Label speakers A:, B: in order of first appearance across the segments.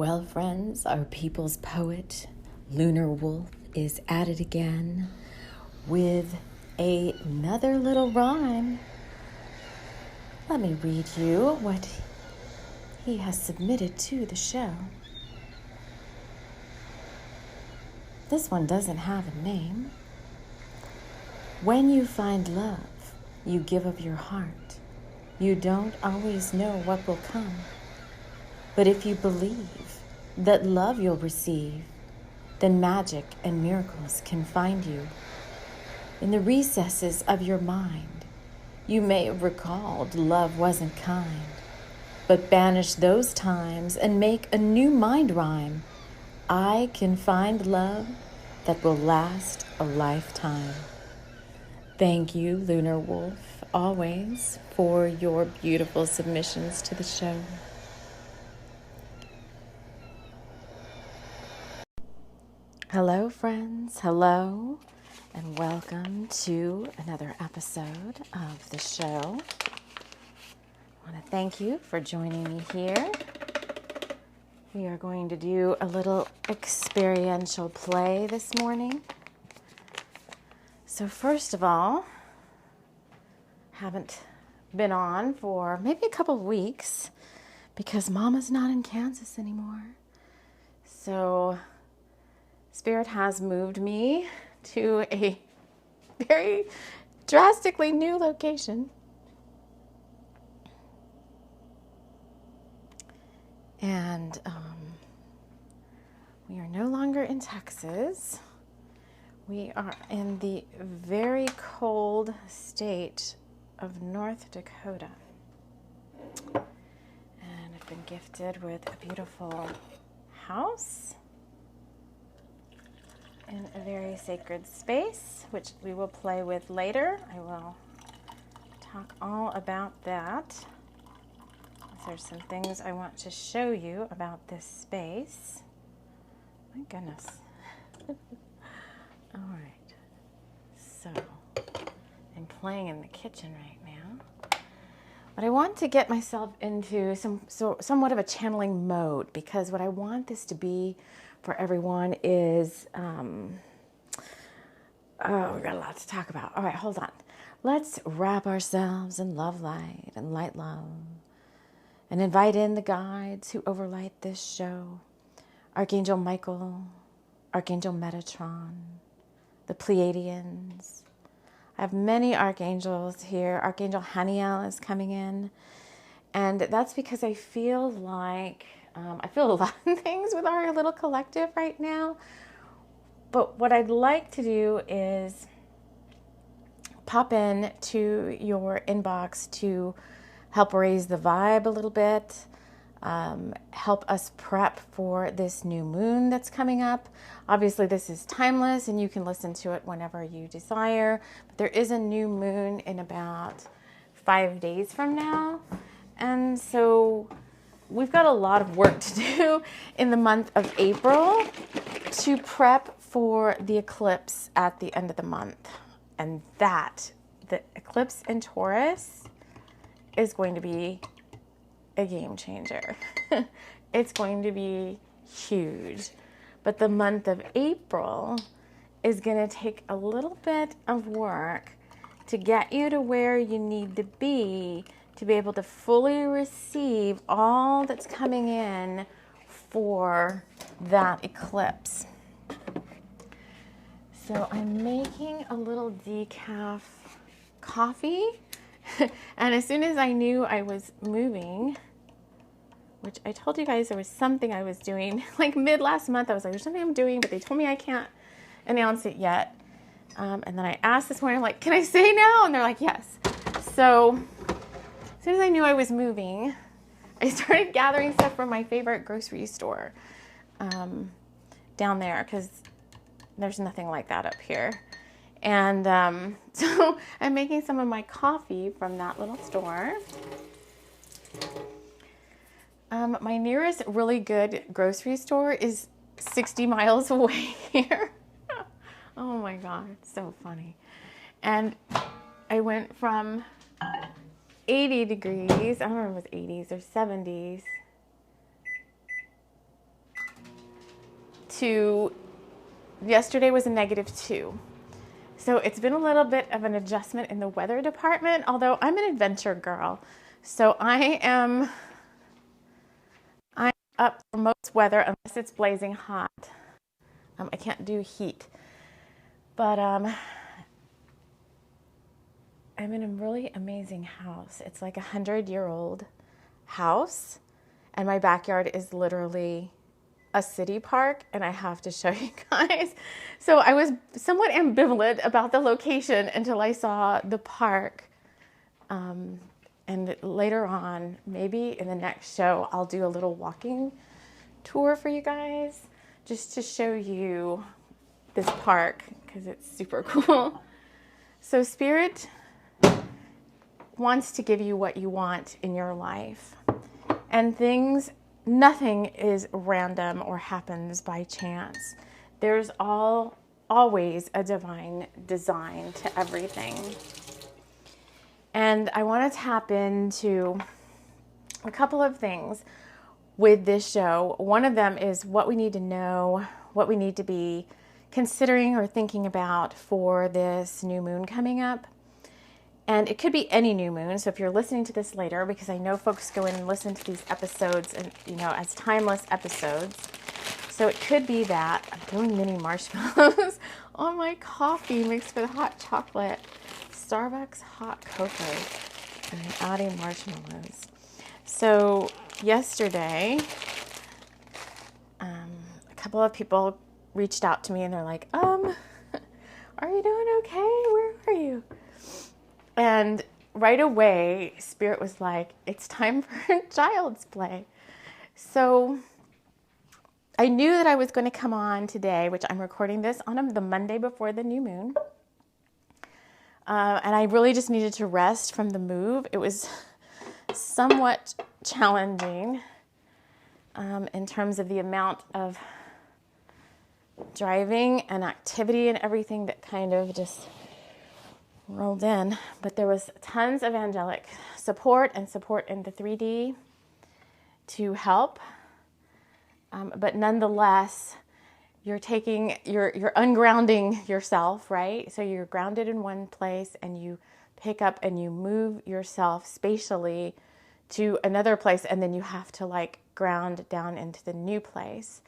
A: Well, friends, our people's poet, Lunar Wolf, is at it again with another little rhyme. Let me read you what he has submitted to the show. This one doesn't have a name. When you find love, you give of your heart. You don't always know what will come. But if you believe that love you'll receive, then magic and miracles can find you. In the recesses of your mind, you may have recalled love wasn't kind, but banish those times and make a new mind rhyme. I can find love that will last a lifetime. Thank you, Lunar Wolf, always for your beautiful submissions to the show. Hello, friends. Hello, and welcome to another episode of the show. I want to thank you for joining me here. We are going to do a little experiential play this morning. So first of all, haven't been on for maybe a couple of weeks because Mama's not in Kansas anymore. So Spirit has moved me to a very drastically new location. And we are no longer in Texas. We are in the very cold state of North Dakota. And I've been gifted with a beautiful house in a very sacred space, which we will play with later. I will talk all about that. There's some things I want to show you about this space. My goodness. All right. So, I'm playing in the kitchen right now. But I want to get myself into somewhat of a channeling mode, because what I want this to be for everyone is, we've got a lot to talk about. All right, hold on. Let's wrap ourselves in love light and light love and invite in the guides who overlight this show. Archangel Michael, Archangel Metatron, the Pleiadians. I have many archangels here. Archangel Haniel is coming in. And that's because I feel like, I feel a lot of things with our little collective right now. But what I'd like to do is pop in to your inbox to help raise the vibe a little bit, help us prep for this new moon that's coming up. Obviously, this is timeless, and you can listen to it whenever you desire. But there is a new moon in about 5 days from now. And so we've got a lot of work to do in the month of April to prep for the eclipse at the end of the month. And the eclipse in Taurus is going to be a game changer. It's going to be huge. But the month of April is going to take a little bit of work to get you to where you need to be able to fully receive all that's coming in for that eclipse. So I'm making a little decaf coffee. And as soon as I knew I was moving, which I told you guys there was something I was doing, like mid last month, I was like, there's something I'm doing, but they told me I can't announce it yet. And then I asked this morning, I'm like, can I say now? And they're like, yes. So as soon as I knew I was moving, I started gathering stuff from my favorite grocery store down there, because there's nothing like that up here. And so I'm making some of my coffee from that little store. My nearest really good grocery store is 60 miles away here. Oh my God, so funny. And I went from 80 degrees, I don't remember if it was 80s or 70s, to yesterday was a -2. So it's been a little bit of an adjustment in the weather department, although I'm an adventure girl. So I'm up for most weather unless it's blazing hot. I can't do heat. But I'm in a really amazing house. It's like 100-year-old house, and my backyard is literally a city park, and I have to show you guys. So I was somewhat ambivalent about the location until I saw the park. And later on, maybe in the next show, I'll do a little walking tour for you guys just to show you this park because it's super cool. So Spirit wants to give you what you want in your life. And nothing is random or happens by chance. There's always a divine design to everything. And I want to tap into a couple of things with this show. One of them is what we need to know, what we need to be considering or thinking about for this new moon coming up. And it could be any new moon. So if you're listening to this later, because I know folks go in and listen to these episodes and, as timeless episodes. So it could be that I'm throwing mini marshmallows on my coffee mixed with hot chocolate. Starbucks hot cocoa, and I'm adding marshmallows. So yesterday, a couple of people reached out to me and they're like, are you doing okay? Where are you? And right away, Spirit was like, it's time for child's play. So I knew that I was going to come on today, which I'm recording this on the Monday before the new moon. And I really just needed to rest from the move. It was somewhat challenging in terms of the amount of driving and activity and everything that kind of just rolled in. But there was tons of angelic support and support in the 3D to help. But nonetheless, you're ungrounding yourself, right? So you're grounded in one place and you pick up and you move yourself spatially to another place, and then you have to ground down into the new place.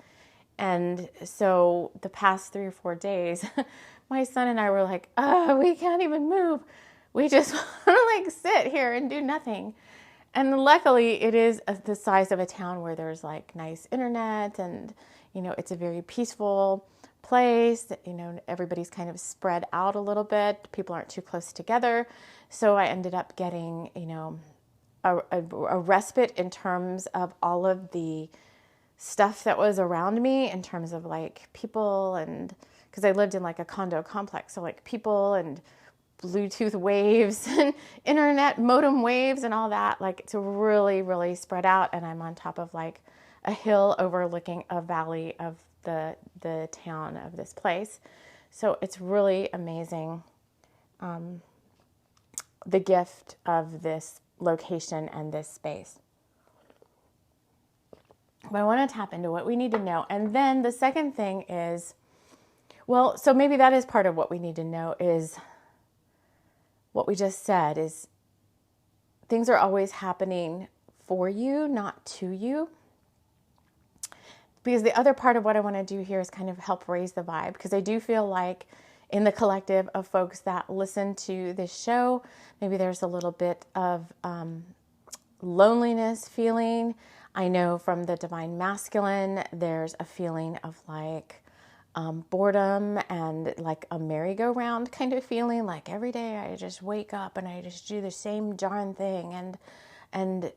A: And so the past 3 or 4 days, my son and I were like, we can't even move. We just want to sit here and do nothing. And luckily it is the size of a town where there's nice internet and it's a very peaceful place. Everybody's kind of spread out a little bit. People aren't too close together. So I ended up getting, a respite in terms of all of the stuff that was around me in terms of people, and because I lived in a condo complex. So people and Bluetooth waves and internet modem waves and all that. It's really, really spread out. And I'm on top of a hill overlooking a valley of the town of this place. So it's really amazing, the gift of this location and this space. But I want to tap into what we need to know. And then the second thing is, so maybe that is part of what we need to know is what we just said is things are always happening for you, not to you. Because the other part of what I want to do here is kind of help raise the vibe, because I do feel like in the collective of folks that listen to this show, maybe there's a little bit of loneliness feeling. I know from the divine masculine, there's a feeling of boredom and a merry-go-round kind of feeling. Every day I just wake up and I just do the same darn thing, and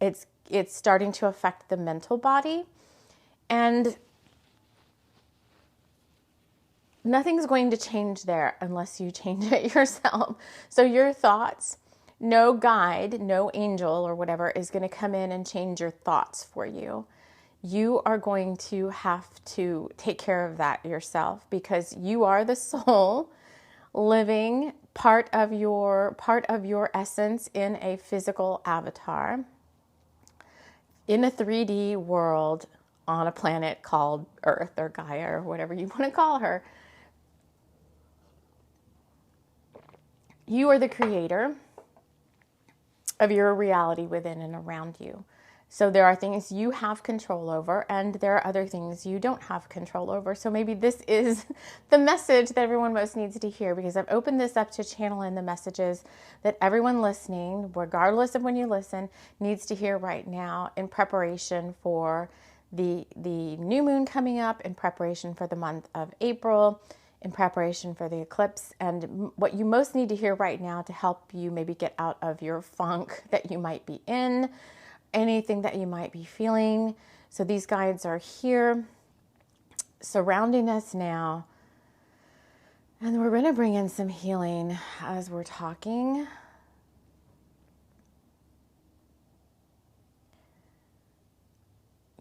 A: it's starting to affect the mental body. And nothing's going to change there unless you change it yourself. So your thoughts, no guide, no angel or whatever is going to come in and change your thoughts for you. You are going to have to take care of that yourself, because you are the soul living part of your essence in a physical avatar. In a 3D world, on a planet called Earth or Gaia or whatever you want to call her. You are the creator of your reality within and around you. So there are things you have control over, and there are other things you don't have control over. So maybe this is the message that everyone most needs to hear, because I've opened this up to channel in the messages that everyone listening, regardless of when you listen, needs to hear right now in preparation for the new moon coming up, in preparation for the month of April, in preparation for the eclipse, and what you most need to hear right now to help you maybe get out of your funk that you might be in, anything that you might be feeling. So these guides are here surrounding us now. And we're going to bring in some healing as we're talking.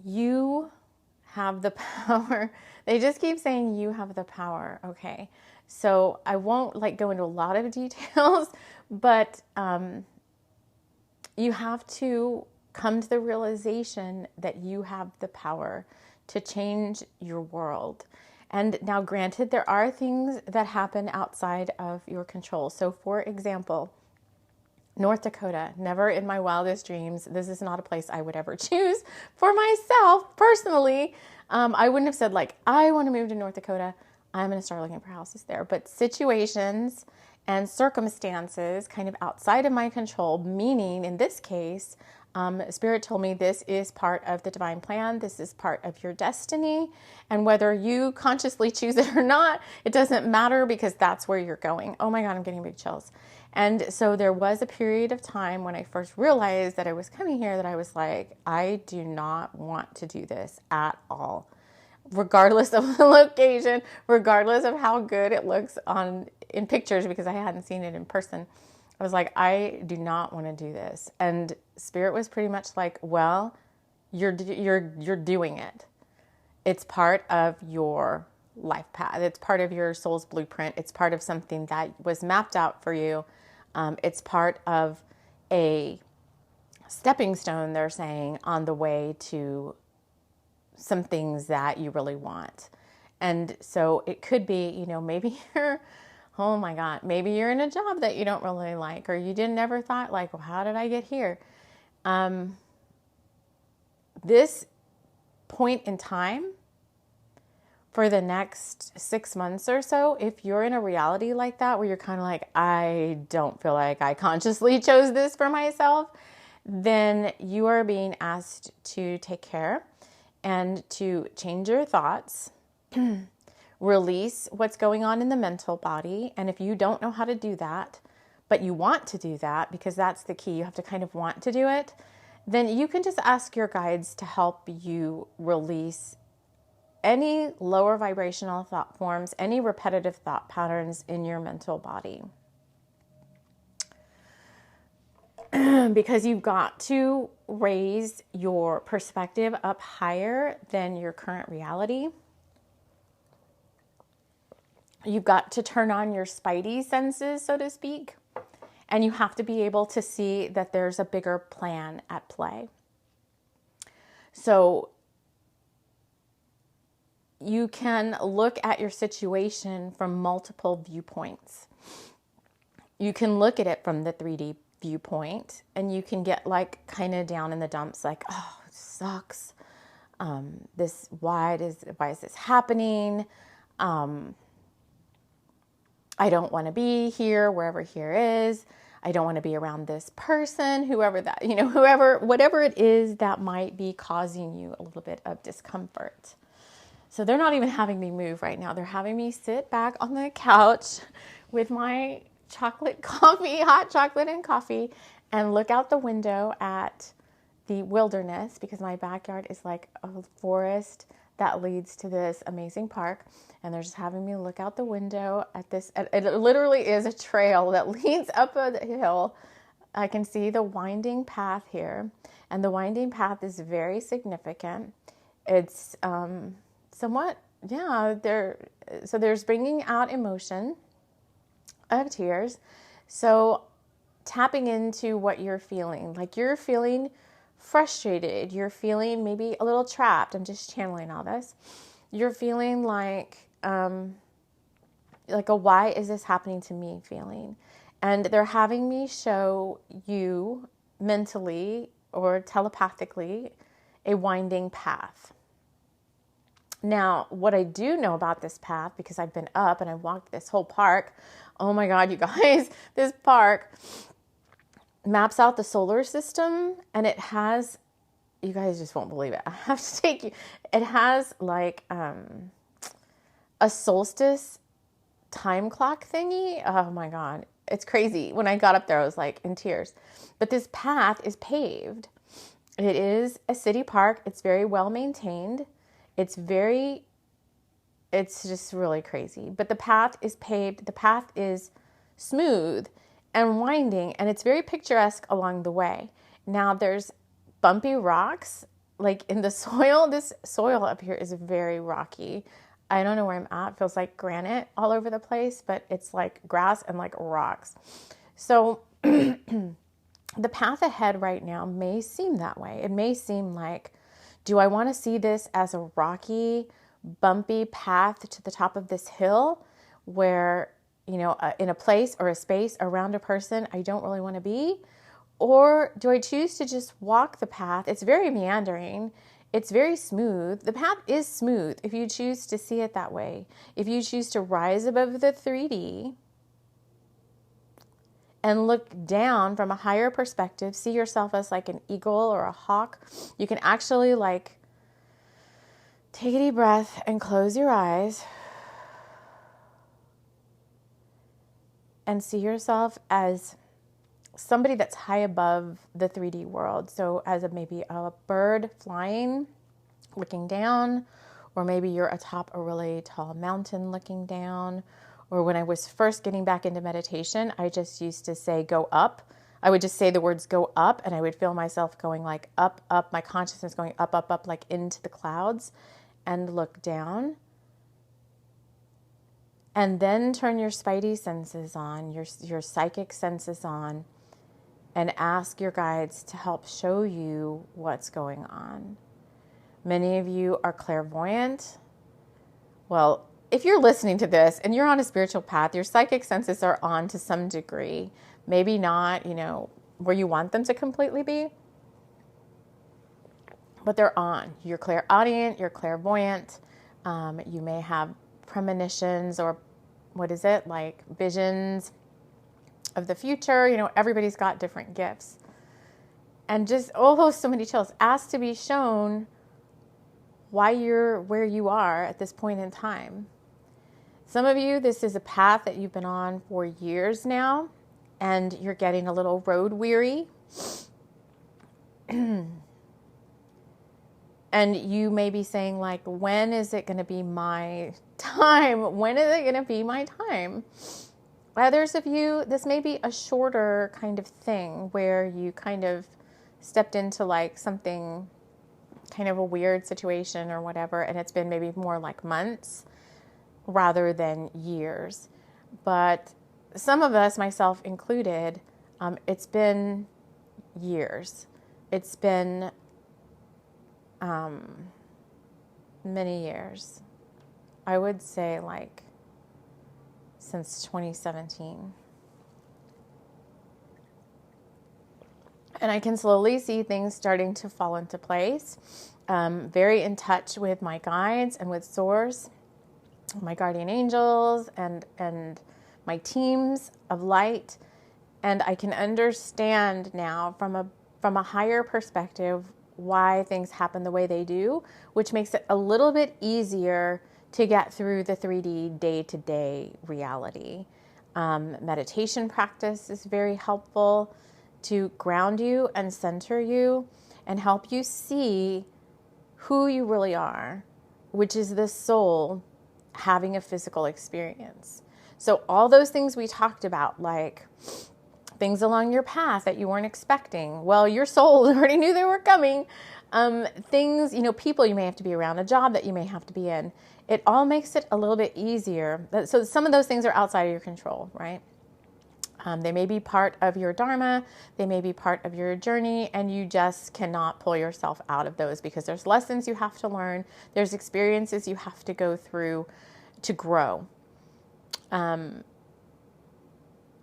A: You have the power. They just keep saying you have the power. Okay. So I won't go into a lot of details, but you have to come to the realization that you have the power to change your world. And now, granted, there are things that happen outside of your control. So, for example, North Dakota, never in my wildest dreams, this is not a place I would ever choose for myself personally. I wouldn't have said I want to move to North Dakota. I'm going to start looking for houses there. But situations and circumstances kind of outside of my control, meaning in this case, Spirit told me this is part of the divine plan. This is part of your destiny. And whether you consciously choose it or not, it doesn't matter, because that's where you're going. Oh my God, I'm getting big chills. And so there was a period of time when I first realized that I was coming here that I was like, I do not want to do this at all. Regardless of the location, regardless of how good it looks in pictures, because I hadn't seen it in person. I was like, I do not want to do this. And Spirit was pretty much like, well, you're doing it. It's part of your life path. It's part of your soul's blueprint. It's part of something that was mapped out for you. It's part of a stepping stone, they're saying, on the way to some things that you really want. And so it could be, maybe you're, oh my God, maybe you're in a job that you don't really like, or you never thought well, how did I get here? This point in time for the next 6 months or so, if you're in a reality like that, where you're kind of like, I don't feel like I consciously chose this for myself, then you are being asked to take care and to change your thoughts, release what's going on in the mental body. And if you don't know how to do that, but you want to do that, because that's the key, you have to kind of want to do it, then you can just ask your guides to help you release any lower vibrational thought forms, any repetitive thought patterns in your mental body. Because you've got to raise your perspective up higher than your current reality. You've got to turn on your spidey senses, so to speak, and you have to be able to see that there's a bigger plan at play. So you can look at your situation from multiple viewpoints. You can look at it from the 3D viewpoint, and you can get kind of down in the dumps, oh, it sucks. Why is this happening? I don't want to be here, wherever here is. I don't want to be around this person, whatever it is that might be causing you a little bit of discomfort. So they're not even having me move right now. They're having me sit back on the couch with my chocolate coffee, hot chocolate and coffee, and look out the window at the wilderness, because my backyard is like a forest that leads to this amazing park. And they're just having me look out the window at this. It literally is a trail that leads up a hill. I can see the winding path here, and the winding path is very significant. It's somewhat, there's bringing out emotion of tears. So tapping into what you're feeling, you're feeling frustrated. You're feeling maybe a little trapped. I'm just channeling all this. You're feeling like a why is this happening to me feeling. And they're having me show you mentally or telepathically a winding path. Now, what I do know about this path, because I've been up and I've walked this whole park. Oh my God, you guys, this park maps out the solar system, and it has, you guys just won't believe it. I have to take you. It has like a solstice time clock thingy. Oh my God. It's crazy. When I got up there, I was like in tears. But this path is paved. It is a city park. It's very well maintained. It's just really crazy. But the path is paved. The path is smooth and winding, and it's very picturesque along the way. Now there's bumpy rocks like in the soil. This soil up here is very rocky. I don't know where I'm at. It feels like granite all over the place, but it's like grass and like rocks. So the path ahead right now may seem that way. It may seem like, do I want to see this as a rocky, bumpy path to the top of this hill where, in a place or a space around a person I don't really want to be? Or do I choose to just walk the path? It's very meandering. It's very smooth. The path is smooth if you choose to see it that way. If you choose to rise above the 3D and look down from a higher perspective, see yourself as like an eagle or a hawk, you can actually like take a deep breath and close your eyes and see yourself as somebody that's high above the 3D world. So as maybe a bird flying, looking down, or maybe you're atop a really tall mountain looking down. Or when I was first getting back into meditation, I just used to say, go up. I would just say the words go up, and I would feel myself going like up, up, my consciousness going up, up, up, like into the clouds, and look down. And then turn your spidey senses on, your psychic senses on, and ask your guides to help show you what's going on. Many of you are clairvoyant. Well, if you're listening to this and you're on a spiritual path, your psychic senses are on to some degree. Maybe not, where you want them to completely be, but they're on. You're clairaudient, you're clairvoyant. You may have premonitions or like visions of the future. Everybody's got different gifts. And just, so many chills. Ask to be shown why you're where you are at this point in time. Some of you, this is a path that you've been on for years now, and you're getting a little road weary. And you may be saying like, when is it going to be my time? When is it going to be my time? Others of you, this may be a shorter kind of thing where you kind of stepped into like something, kind of a weird situation or whatever, and it's been maybe more like months rather than years. But some of us, myself included, it's been years. It's been many years. I would say like since 2017. And I can slowly see things starting to fall into place. Very in touch with my guides and with Source, my guardian angels, and my teams of light. And I can understand now from a higher perspective why things happen the way they do, which makes it a little bit easier to get through the 3D day-to-day reality. Meditation practice is very helpful to ground you and center you and help you see who you really are, which is the soul having a physical experience. So all those things we talked about, like things along your path that you weren't expecting, well, your soul already knew they were coming. Things, people you may have to be around, a job that you may have to be in. It all makes it a little bit easier. So some of those things are outside of your control, right? They may be part of your dharma, they may be part of your journey, and you just cannot pull yourself out of those because there's lessons you have to learn, there's experiences you have to go through to grow.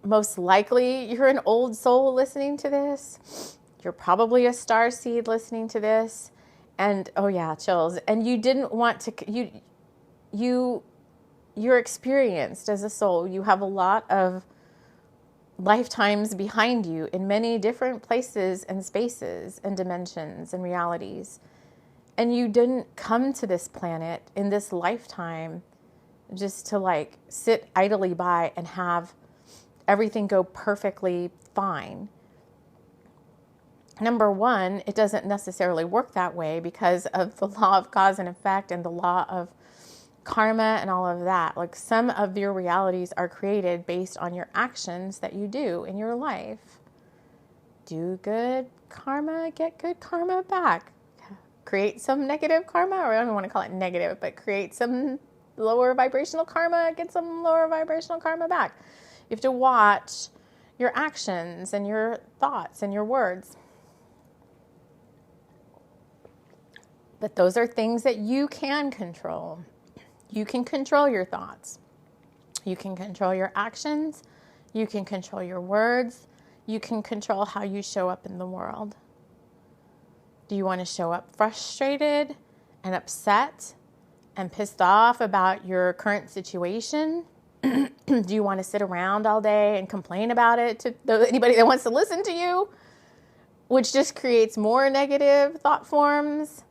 A: Most likely you're an old soul listening to this. You're probably a star seed listening to this. And oh yeah, chills. And you didn't want to, you're experienced as a soul. You have a lot of lifetimes behind you in many different places and spaces and dimensions and realities. And you didn't come to this planet in this lifetime just to like sit idly by and have everything go perfectly fine. Number one, it doesn't necessarily work that way because of the law of cause and effect and the law of karma and all of that. Like some of your realities are created based on your actions that you do in your life. Do good karma, get good karma back. Create some negative karma, or I don't want to call it negative, but create some lower vibrational karma, get some lower vibrational karma back. You have to watch your actions and your thoughts and your words. But those are things that you can control. You can control your thoughts. You can control your actions. You can control your words. You can control how you show up in the world. Do you want to show up frustrated and upset and pissed off about your current situation? Do you want to sit around all day and complain about it to anybody that wants to listen to you, which just creates more negative thought forms?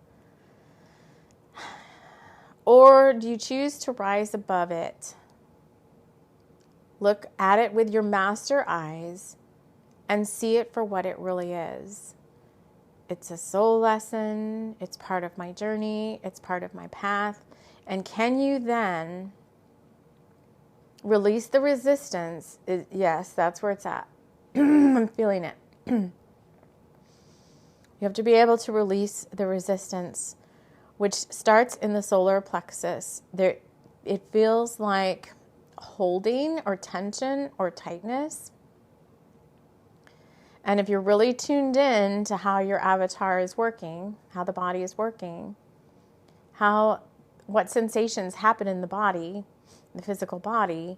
A: Or do you choose to rise above it? Look at it with your master eyes and see it for what it really is. It's a soul lesson. It's part of my journey. It's part of my path. And can you then release the resistance? Yes, that's where it's at. I'm feeling it. You have to be able to release the resistance, which starts in the solar plexus. It feels like holding or tension or tightness. And if you're really tuned in to how your avatar is working, how the body is working, what sensations happen in the body, the physical body,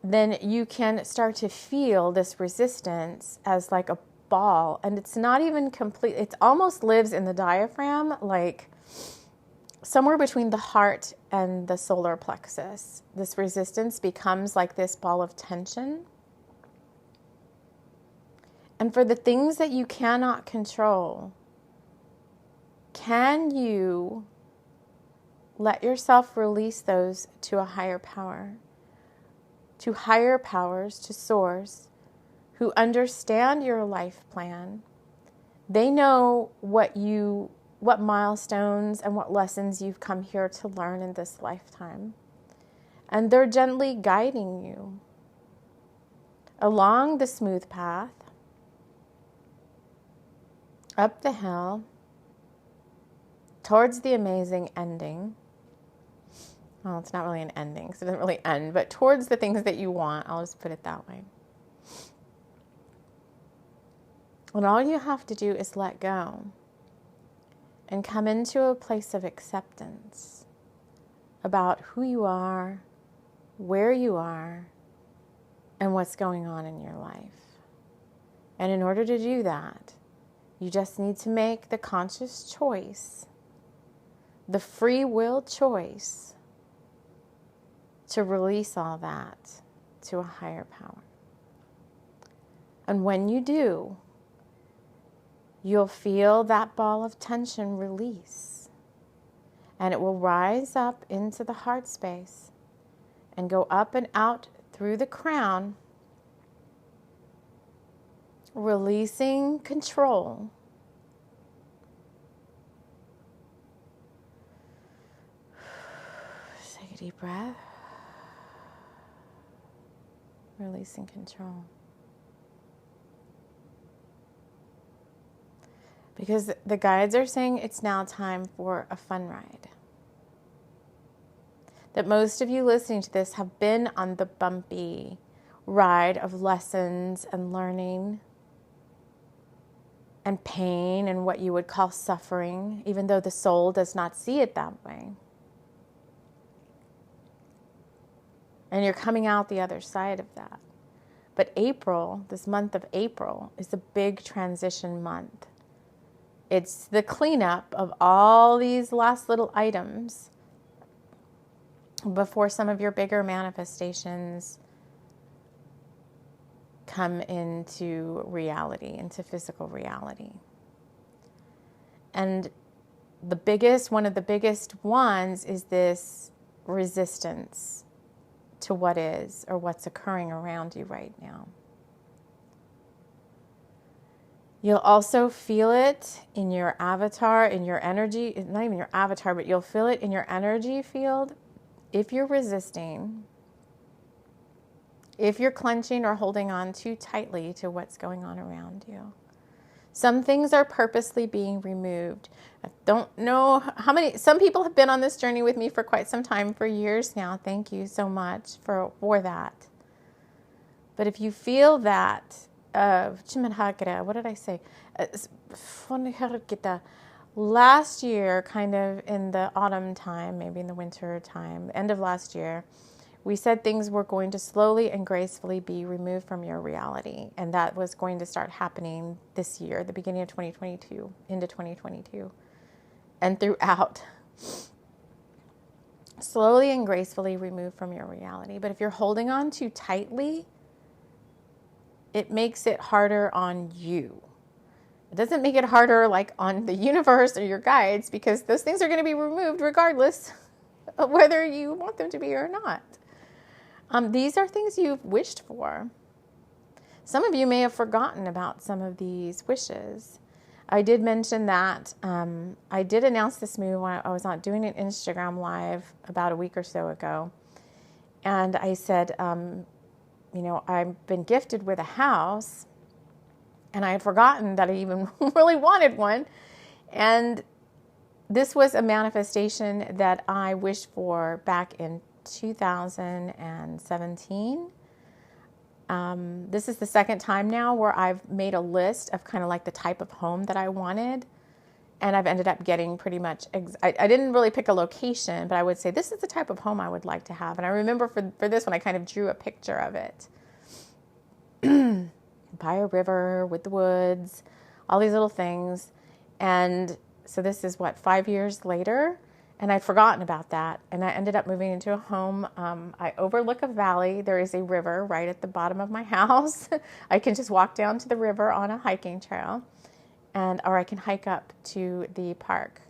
A: then you can start to feel this resistance as like a ball. And it's not even complete. It almost lives in the diaphragm, like somewhere between the heart and the solar plexus. This resistance becomes like this ball of tension. And for the things that you cannot control, can you let yourself release those to a higher power, to higher powers, to source, who understand your life plan? They know what milestones and what lessons you've come here to learn in this lifetime. And they're gently guiding you along the smooth path, up the hill, towards the amazing ending. Well, it's not really an ending because it doesn't really end, but towards the things that you want. I'll just put it that way. And all you have to do is let go and come into a place of acceptance about who you are, where you are, and what's going on in your life. And in order to do that, you just need to make the conscious choice, the free will choice, to release all that to a higher power. And when you do, you'll feel that ball of tension release. And it will rise up into the heart space and go up and out through the crown, releasing control. Just take a deep breath. Releasing control. Because the guides are saying it's now time for a fun ride. That most of you listening to this have been on the bumpy ride of lessons and learning and pain and what you would call suffering, even though the soul does not see it that way. And you're coming out the other side of that. But April, this month of April, is a big transition month. It's the cleanup of all these last little items before some of your bigger manifestations come into reality, into physical reality. And one of the biggest ones is this resistance to what is or what's occurring around you right now. You'll also feel it in your avatar, in your energy, not even your avatar, but you'll feel it in your energy field. If you're resisting, if you're clenching or holding on too tightly to what's going on around you. Some things are purposely being removed. I don't know how many, some people have been on this journey with me for quite some time, for years now. Thank you so much for that. But if you feel that, what did I say? Last year, kind of in the autumn time, maybe in the winter time, end of last year, we said things were going to slowly and gracefully be removed from your reality. And that was going to start happening this year, the beginning of 2022, into 2022, and throughout. Slowly and gracefully removed from your reality. But if you're holding on too tightly, it makes it harder on you. It doesn't make it harder like on the universe or your guides, because those things are going to be removed regardless of whether you want them to be or not. These are things you've wished for. Some of you may have forgotten about some of these wishes. I did mention that. I did announce this move when I was not doing an Instagram live about a week or so ago. And I said, I've been gifted with a house, and I had forgotten that I even really wanted one. And this was a manifestation that I wished for back in 2017. This is the second time now where I've made a list of kind of like the type of home that I wanted. And I've ended up getting pretty much, I didn't really pick a location, but I would say this is the type of home I would like to have. And I remember for this one, I kind of drew a picture of it. By a river with the woods, all these little things. And so this is 5 years later, and I'd forgotten about that. And I ended up moving into a home. I overlook a valley. There is a river right at the bottom of my house. I can just walk down to the river on a hiking trail, or I can hike up to the park.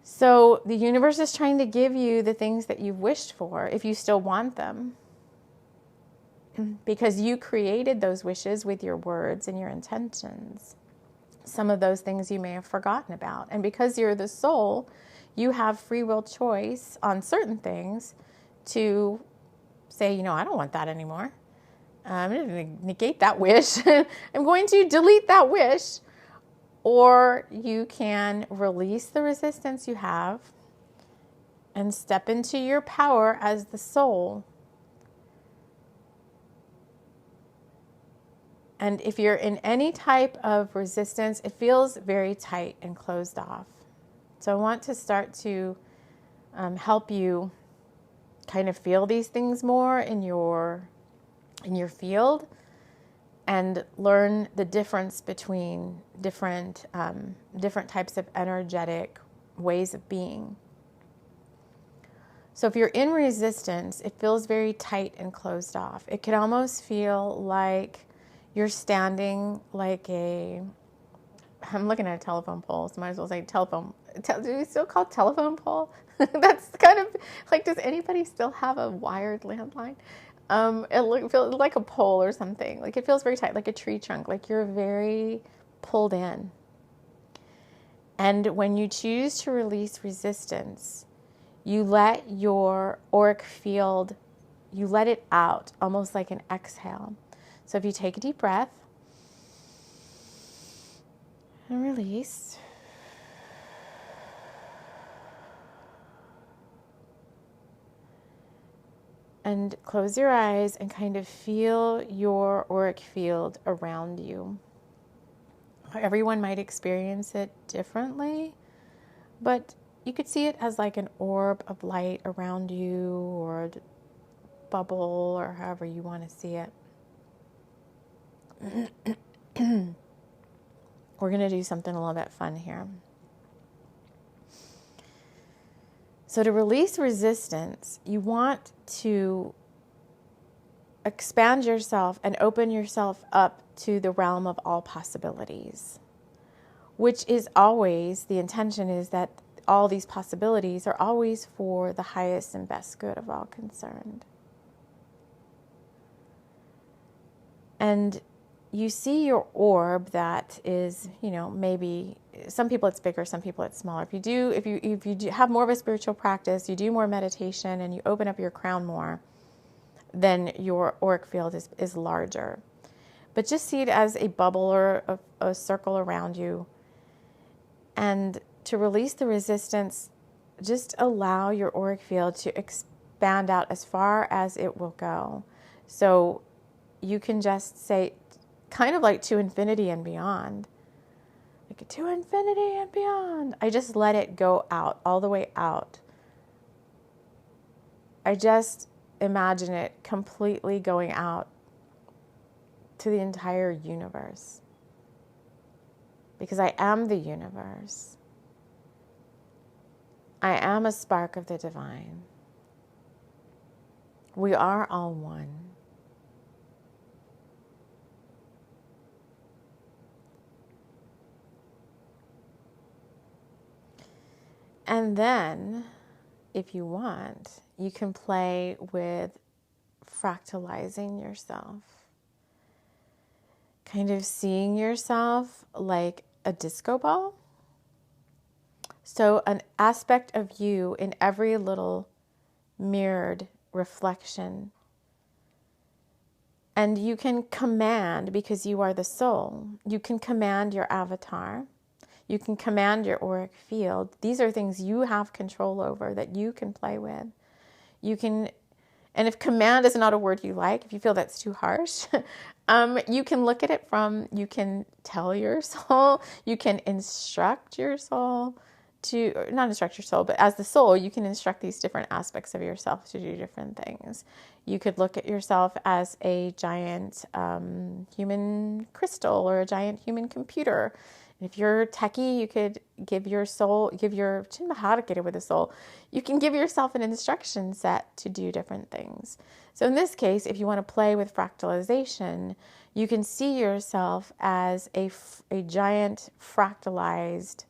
A: So the universe is trying to give you the things that you've wished for, if you still want them. Because you created those wishes with your words and your intentions. Some of those things you may have forgotten about. And because you're the soul, you have free will choice on certain things to say, I don't want that anymore. I'm going to negate that wish. I'm going to delete that wish. Or you can release the resistance you have and step into your power as the soul. And if you're in any type of resistance, it feels very tight and closed off. So I want to start to help you kind of feel these things more in your field, and learn the difference between different types of energetic ways of being. So if you're in resistance, it feels very tight and closed off. It can almost feel like you're standing like I'm looking at a telephone pole, so might as well say telephone. Do we still call it telephone pole? That's kind of like, does anybody still have a wired landline? It feels like a pole or something. Like it feels very tight, like a tree trunk, like you're very pulled in. And when you choose to release resistance, you let your auric field, you let it out, almost like an exhale. So if you take a deep breath and release. And close your eyes and kind of feel your auric field around you. Everyone might experience it differently, but you could see it as like an orb of light around you, or a bubble, or however you want to see it. We're going to do something a little bit fun here. So to release resistance, you want to expand yourself and open yourself up to the realm of all possibilities, which is always, the intention is that all these possibilities are always for the highest and best good of all concerned. And you see your orb that is, maybe some people it's bigger, some people it's smaller. If you do have more of a spiritual practice, you do more meditation, and you open up your crown more, then your auric field is larger. But just see it as a bubble or a circle around you. And to release the resistance, just allow your auric field to expand out as far as it will go. So you can just say, kind of like to infinity and beyond. Like to infinity and beyond. I just let it go out, all the way out. I just imagine it completely going out to the entire universe. Because I am the universe. I am a spark of the divine. We are all one. And then, if you want, you can play with fractalizing yourself. Kind of seeing yourself like a disco ball. So an aspect of you in every little mirrored reflection. And you can command, because you are the soul, you can command your avatar. You can command your auric field. These are things you have control over that you can play with. You can, and if command is not a word you like, if you feel that's too harsh, you can look at it from, you can tell your soul, you can instruct your soul to, not instruct your soul, but as the soul, you can instruct these different aspects of yourself to do different things. You could look at yourself as a giant human crystal or a giant human computer. If you're techie, you could give your soul, with a soul. You can give yourself an instruction set to do different things. So in this case, if you want to play with fractalization, you can see yourself as a giant fractalized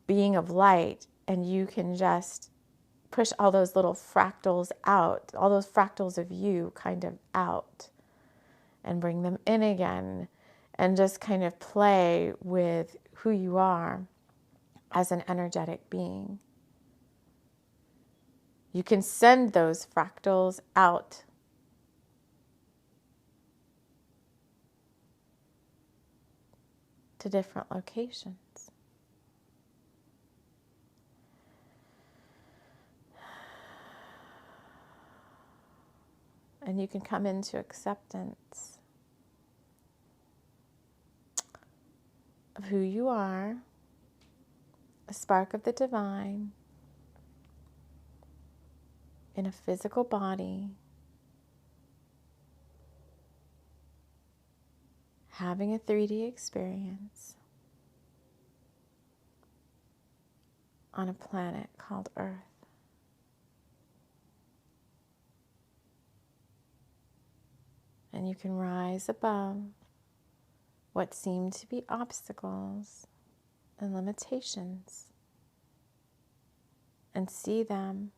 A: being of light, and you can just push all those little fractals out, all those fractals of you kind of out, and bring them in again. And just kind of play with who you are as an energetic being. You can send those fractals out to different locations. And you can come into acceptance of who you are, a spark of the divine, in a physical body, having a 3D experience on a planet called Earth. And you can rise above what seem to be obstacles and limitations and see them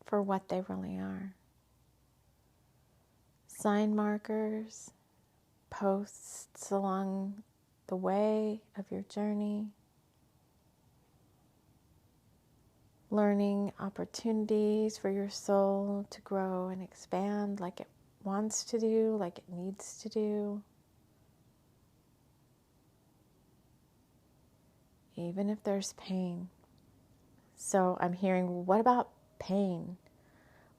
A: for what they really are. Sign markers, posts along the way of your journey, learning opportunities for your soul to grow and expand like it wants to do, like it needs to do. Even if there's pain. So I'm hearing, what about pain?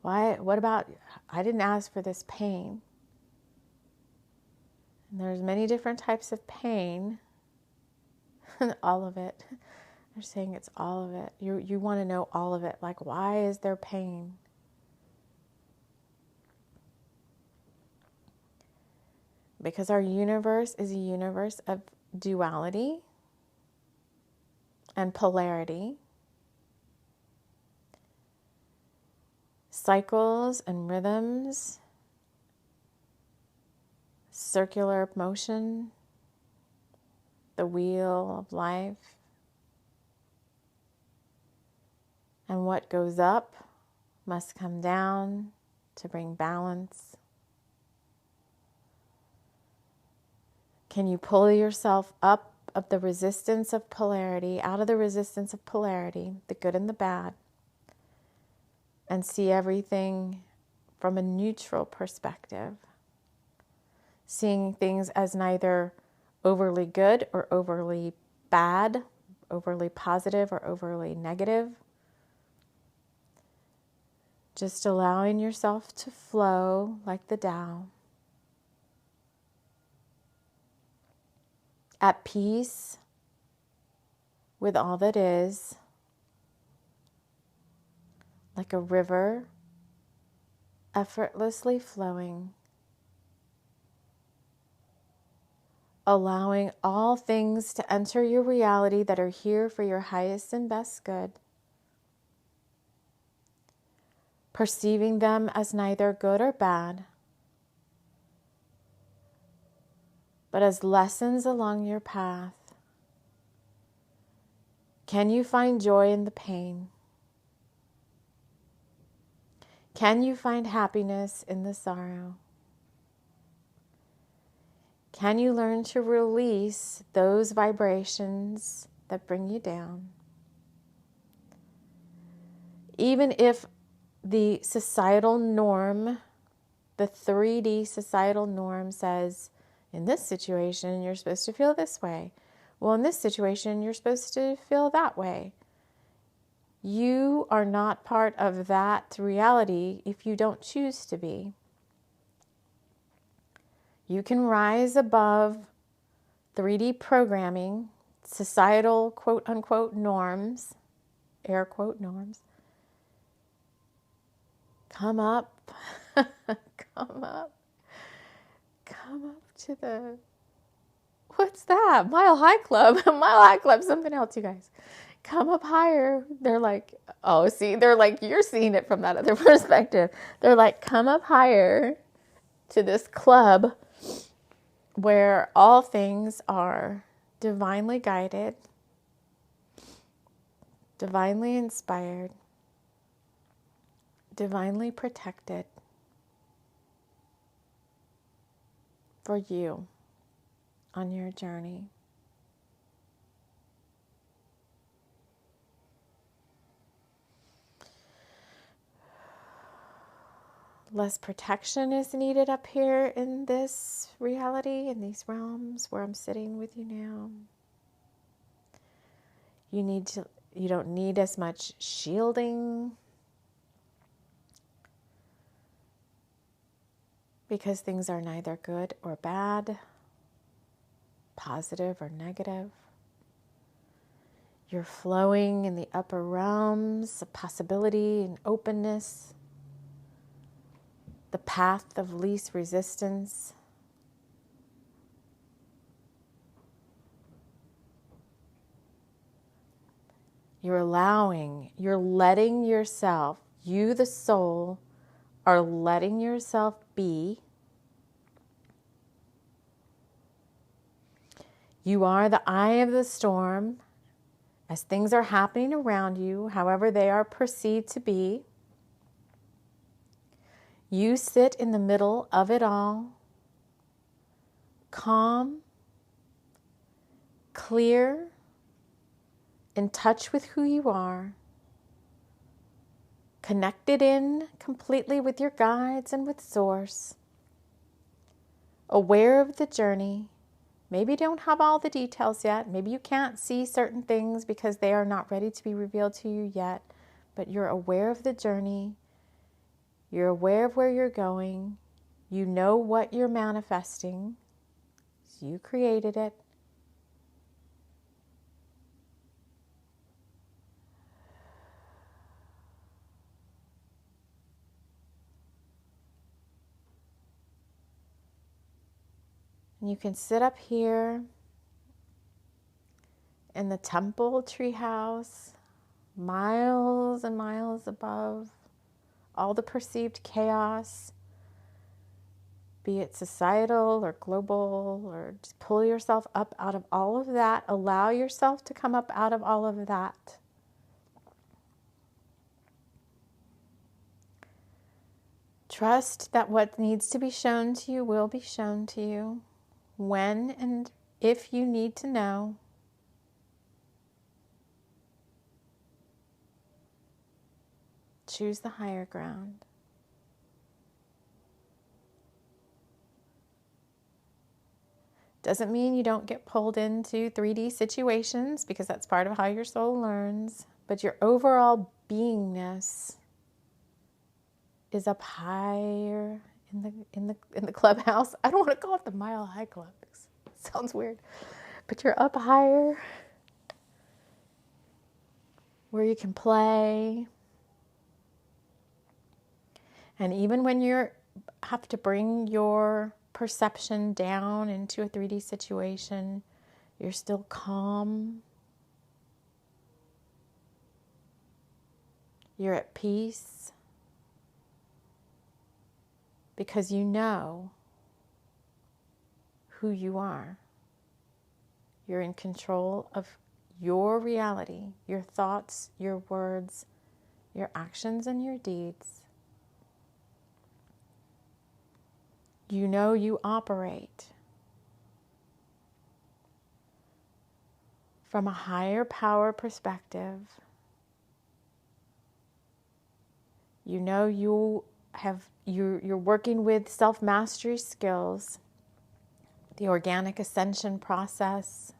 A: What about, I didn't ask for this pain. And there's many different types of pain. All of it. They're saying it's all of it. You want to know all of it. Like, why is there pain? Because our universe is a universe of duality and polarity, cycles and rhythms, circular motion, the wheel of life. And what goes up must come down to bring balance. Can you pull yourself up of the resistance of polarity, out of the resistance of polarity, the good and the bad, and see everything from a neutral perspective, seeing things as neither overly good or overly bad, overly positive or overly negative, just allowing yourself to flow like the Tao, at peace with all that is, like a river effortlessly flowing, allowing all things to enter your reality that are here for your highest and best good, perceiving them as neither good or bad, but as lessons along your path. Can you find joy in the pain? Can you find happiness in the sorrow? Can you learn to release those vibrations that bring you down? Even if the societal norm, the 3D societal norm says, in this situation, you're supposed to feel this way. Well, in this situation, you're supposed to feel that way. You are not part of that reality if you don't choose to be. You can rise above 3D programming, societal quote-unquote norms, air quote norms. Come up, come up to the, what's that? Mile High Club. Mile High Club, something else, you guys. Come up higher. They're like, oh, see, they're like, you're seeing it from that other perspective. They're like, come up higher to this club where all things are divinely guided, divinely inspired, divinely protected for you on your journey. Less protection is needed up here in this reality, in these realms where I'm sitting with you now. You don't need as much shielding because things are neither good or bad, positive or negative. You're flowing in the upper realms of possibility and openness, the path of least resistance. You're letting yourself, you the soul, are letting yourself be. You are the eye of the storm as things are happening around you, however they are perceived to be. You sit in the middle of it all, calm, clear, in touch with who you are, connected in completely with your guides and with Source, aware of the journey. Maybe you don't have all the details yet. Maybe you can't see certain things because they are not ready to be revealed to you yet, but you're aware of the journey. You're aware of where you're going. You know what you're manifesting. You created it. And you can sit up here in the temple treehouse, miles and miles above all the perceived chaos, be it societal or global, or just pull yourself up out of all of that. Allow yourself to come up out of all of that. Trust that what needs to be shown to you will be shown to you when and if you need to know. Choose the higher ground. Doesn't mean you don't get pulled into 3D situations, because that's part of how your soul learns. But your overall beingness is up higher in the clubhouse. I don't want to call it the Mile High Club. It sounds weird. But you're up higher where you can play. And even when you have to bring your perception down into a 3D situation, you're still calm. You're at peace. Because you know who you are. You're in control of your reality, your thoughts, your words, your actions, and your deeds. You know you operate from a higher power perspective. You know you're working with self-mastery skills, the organic ascension process,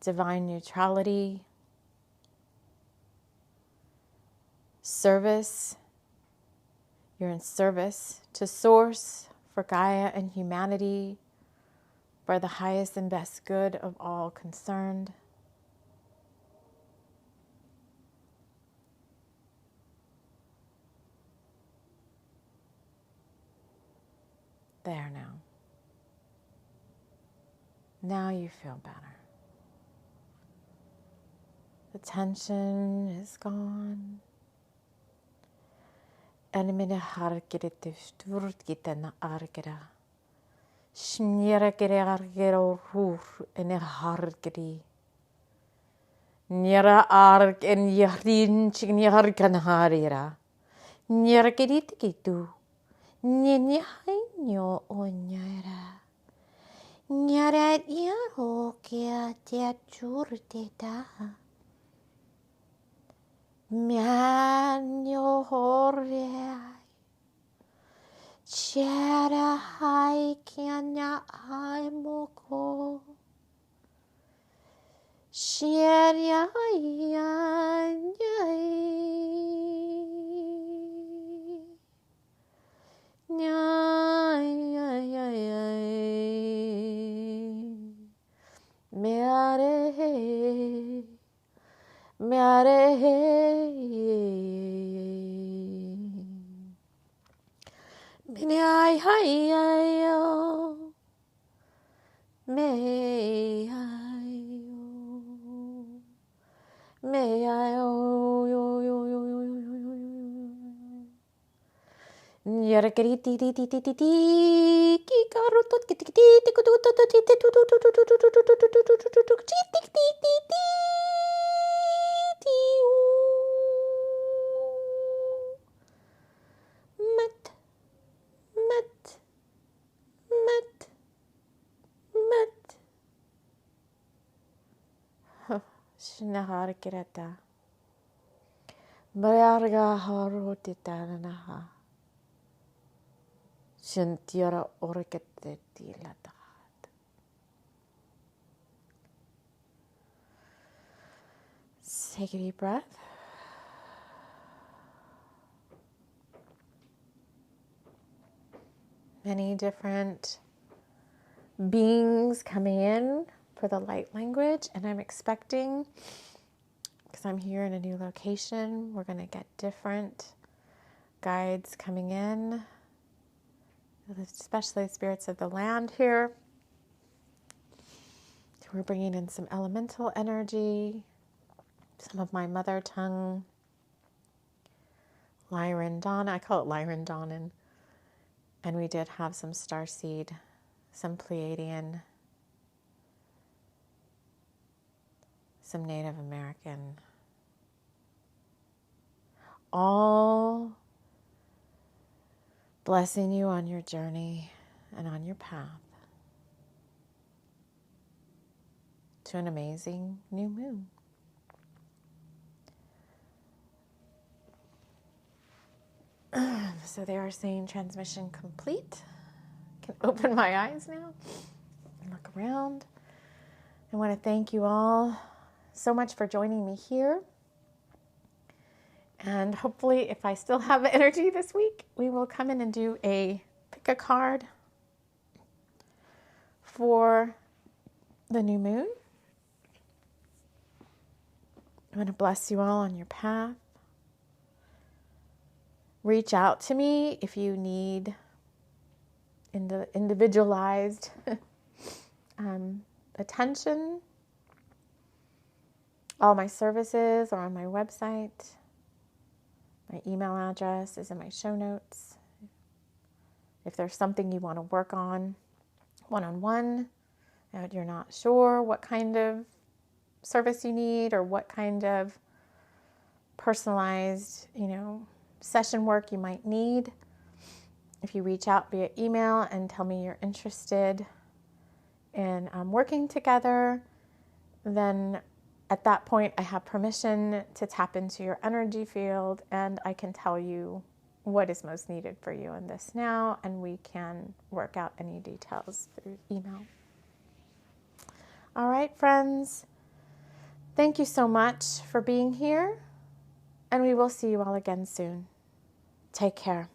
A: divine neutrality, service. You're in service to Source, for Gaia and humanity, for the highest and best good of all concerned. There now. Now you feel better. The tension is gone. Enmine harkere tuvurt gitana arkera. Shmira kere arkero rur ene harkeri. Nira ark en yahrin chigni harkan harira. Nira kerit gitu. Nini hainyo onyara. Nyara yaro kia tia churteta. Mianyo horia. Chera hai kianya ai moko. Sheria yai. Shinahar kirata. Bayarga harotitanaha. Shintiara orkete tilatat. Take a deep breath. any different beings coming in for the light language. And I'm expecting, because I'm here in a new location, we're going to get different guides coming in, especially spirits of the land here. We're bringing in some elemental energy, some of my mother tongue, Lyran-Dana. I call it Lyran-Danan. And we did have some starseed, some Pleiadian, some Native American. All blessing you on your journey and on your path to an amazing new moon. So they are saying transmission complete. I can open my eyes now and look around. I want to thank you all so much for joining me here. And hopefully, if I still have energy this week, we will come in and do pick a card for the new moon. I want to bless you all on your path. Reach out to me if you need individualized attention. All my services are on my website. My email address is in my show notes. If there's something you want to work on one-on-one, and you're not sure what kind of service you need or what kind of personalized, session work you might need, if you reach out via email and tell me you're interested in working together, then at that point I have permission to tap into your energy field and I can tell you what is most needed for you in this now, and we can work out any details through email. All right, friends, thank you so much for being here, and we will see you all again soon. Take care.